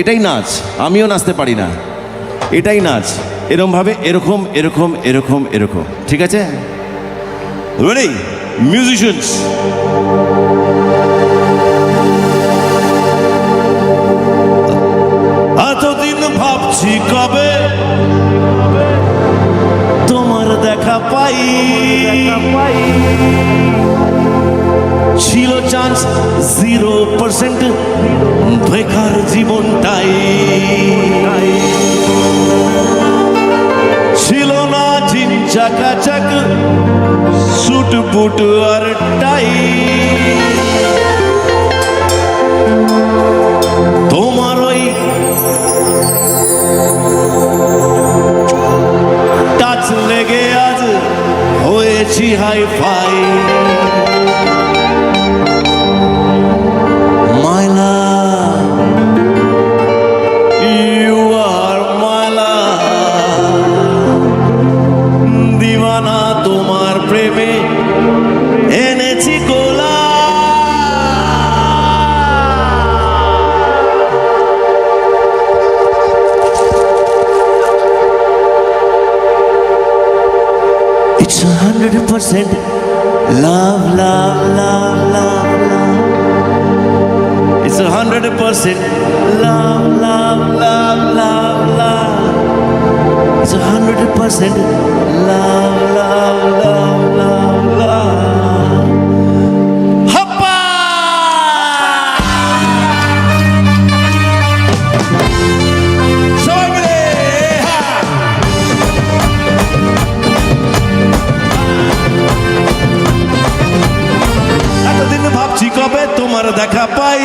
এটাই নাচ, আমিও নাচতে পারি না, এটাই নাচ। এরকম ভাবে এরকম এরকম এরকম এরকম, ঠিক আছে? Ready musicians. এতদিন ভাবছি কবে তোমার দেখা পাই, ছিল চান্স 0%, বেকার জীবনটাই ছিল না জিন চাকাচাক সুট বুট আর টাই। তোমার ওই টাচ লেগে আজ হয়েছি hi phi. It's 100% love, love, love, love, love. It's 100% love, love, love, love, love. It's 100% love, love, love, love, love. Hoppa! ভাবছি কবে তোমার দেখা পাই,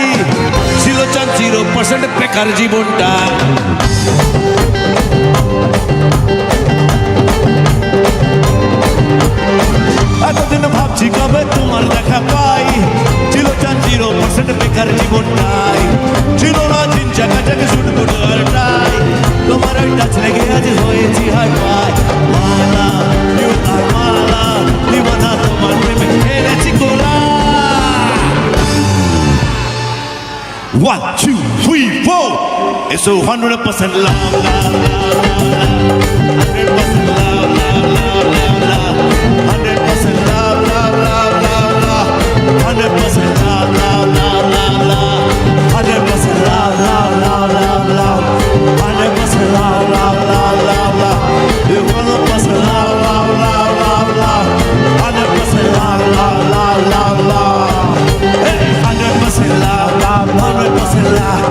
ছিল চান 0% বেকার জীবনটা। এতদিন ভাবছি কবে তোমার দেখা পাই, ছিল চান 0% বেকার জীবনটাই, ছিল না জিন চাকাচাকি শুট বুট আর টাই। তোমার ওই টাচ লেগে আজ হয়েছি hi fi. Mala you are Mala, দিওয়ানা তোমার প্রেমে এনেছি গোলা। 1, 2, 3, 4. It's 100% love, love, love, love. 100% love, love, love, love, love. 100% love, love, love, love, love. 100% love, love, love, love, love. 100% love, love, love, love, love. 100% love, love, love, love, love. 100% love, love, love, love, love. 100% love, love, love, love, love. Hey, 100% love, love, 100% love,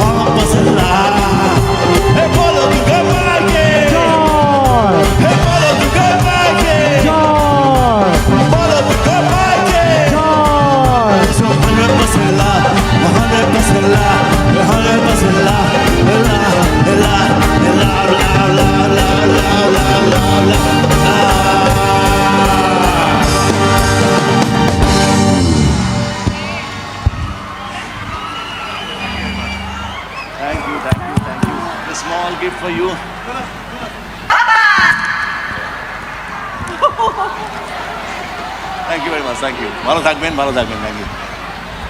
100% love. Hey, follow the good Mikey. Hey, follow the good Mikey. Follow the good Mikey. So 100% love, 100% love, 100% love, love, love, love, love, love, love, love, love, love. Thank you, thank you, thank you. A small gift for you. Thank you very much, thank you. ভালো থাকবেন, ভালো থাকবেন, thank you.